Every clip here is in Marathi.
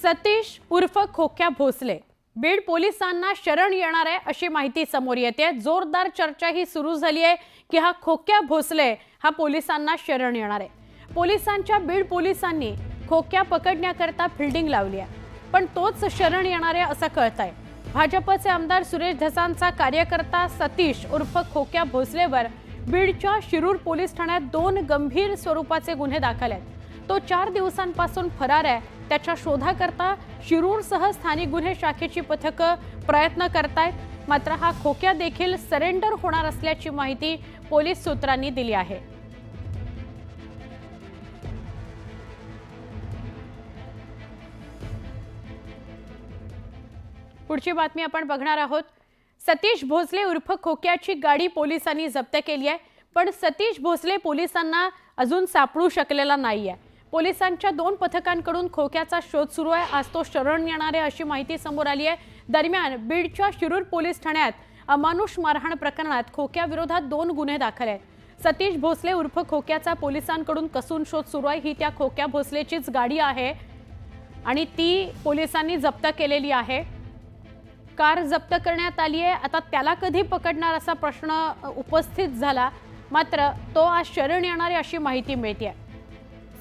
सतीश उर्फ खोक्या भोसले बीड पोलिसांना शरण येणार आहे अशी माहिती समोर येते। जोरदार चर्चा ही सुरू झाली आहे की हा खोक्या भोसले हा पोलिसांना शरण येणार आहे। पोलिसांच्या बीड पोलिसांनी खोक्या पकडण्याकरता फिल्डिंग लावली आहे, पण तोच शरण येणार आहे असं कळतंय। भाजपचे आमदार सुरेश धसांचा कार्यकर्ता सतीश उर्फ खोक्या भोसलेवर बीडच्या शिरूर पोलीस ठाण्यात 2 गंभीर स्वरूपाचे गुन्हे दाखल आहेत। तो 4 दिवसांपासून फरार आहे। त्याच्या शोधाकरता शिरूरसह स्थानिक गुन्हे शाखेची पथकं प्रयत्न करतायत। मात्र हा खोक्या देखील सरेंडर होणार असल्याची माहिती पोलीस सूत्रांनी दिली आहे। पुढची बातमी आपण बघणार आहोत। सतीश भोसले उर्फ खोक्याची गाडी पोलिसांनी जप्त केली आहे, पण सतीश भोसले पोलिसांना अजून सापडू शकलेला नाहीये। पोलिसांच्या 2 पथकांकडून खोक्याचा शोध सुरू आहे। आज तो शरण येणार आहे अशी माहिती समोर आली आहे। दरम्यान बीडच्या शिरूर पोलीस ठाण्यात अमानुष मारहाण प्रकरणात खोक्या विरोधात 2 गुन्हे दाखल आहेत। सतीश भोसले उर्फ खोक्याचा पोलिसांकडून कसून शोध सुरू आहे। ही त्या खोक्या भोसलेचीच गाडी आहे आणि ती पोलिसांनी जप्त केलेली आहे। कार जप्त करण्यात आली आहे। आता त्याला कधी पकडणार असा प्रश्न उपस्थित झाला, मात्र तो आज शरण येणार आहे अशी माहिती मिळते।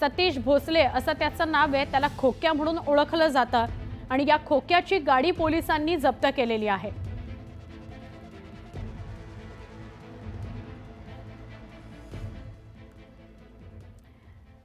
सतीश भोसले असं त्याचं नाव आहे, त्याला खोक्या म्हणून ओळखलं जातं आणि या खोक्याची गाडी पोलिसांनी जप्त केलेली आहे।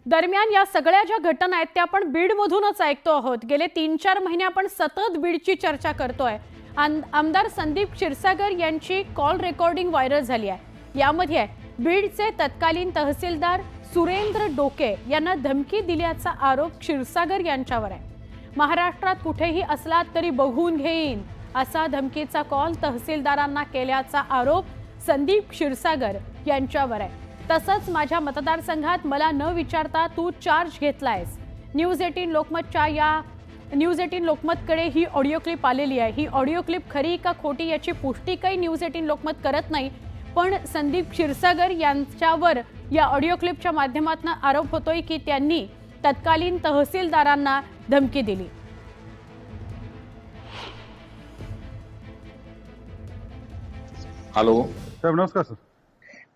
दरम्यान या सगळ्या ज्या घटना आहेत त्या आपण बीडमधूनच ऐकतो आहोत। गेले 3-4 महिने आपण सतत बीडची चर्चा करतोय। आमदार संदीप क्षीरसागर यांची कॉल रेकॉर्डिंग व्हायरल झाली आहे। यामध्ये बीडचे तत्कालीन तहसीलदार सुरेंद्र डोके यांना धमकी दिल्याचा आरोप क्षीरसागर यांच्यावर आहे। महाराष्ट्रात कुठेही असला तरी बघून घेईन असा धमकीचा कॉल तहसीलदारांना केल्याचा आरोप संदीप क्षीरसागर यांच्यावर आहे। तसंच माझ्या मतदारसंघात मला न विचारता तू चार्ज घेतलायस। न्यूज 18 लोकमतच्या या न्यूज 18 लोकमतकडे ही ऑडिओ क्लिप आलेली आहे। ही ऑडिओ क्लिप खरी का खोटी याची पुष्टी काही न्यूज 18 लोकमत करत नाही, पण संदीप क्षीरसागर यांच्यावर या ऑडिओ क्लिपच्या माध्यमातून आरोप होतोय की त्यांनी तत्कालीन तहसीलदारांना धमकी दिली। हॅलो साहेब, नमस्कार सर।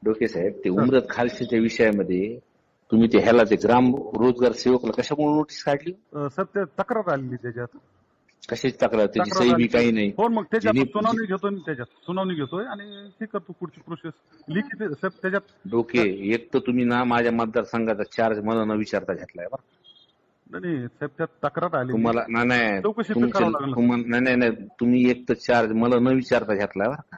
डोके साहेब, ते उमरत खालशीच्या विषयामध्ये तुम्ही ते ह्याला ते ग्राम रोजगार सेवकला कशामुळे नोटीस काढली? सर, ते तक्रार आलेली त्याच्यात। कशाची तक्रार? त्याची सही बी काही नाही। हो, मग त्याच्यात सुनावणी घेतोय, त्याच्यात सुनावणी घेतोय आणि हे करतो पुढची प्रोसेस लिखित साहेब त्याच्यात। डोके, एक तर तुम्ही ना माझ्या मतदारसंघाचा चार्ज मला न विचारता घेतलाय बरं। नाही साहेब, त्यात तक्रार आली तुम्हाला नाही चौकशी करावं लागलं। नाही तुम्ही एक तर चार्ज मला न विचारता घेतलाय बरं का।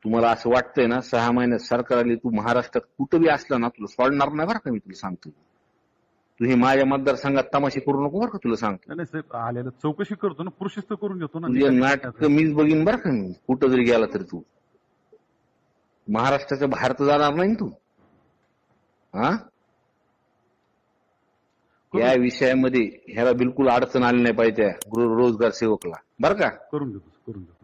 तुम्हाला असं वाटतंय ना 6 महिन्यात सरकार आली, तू महाराष्ट्रात कुठं बी असला ना तुला सोडणार नाही बरं का। मी तुला सांगतो, तू हे माझ्या मतदारसंघात तमाशे करू नको बरं का, तुला सांगतो। नाही साहेब, आलेलं चौकशी करतो ना, प्रोसेस तर करून घेतो ना। तुझे नाटक मीच बघीन बरं का। मी कुठं जरी गेला तरी तू महाराष्ट्राच्या बाहेर तर जाणार नाही तू। हा, या विषयामध्ये ह्याला बिलकुल अडचण आली नाही पाहिजे त्या रोजगार सेवकला बरं का। करून घेतो।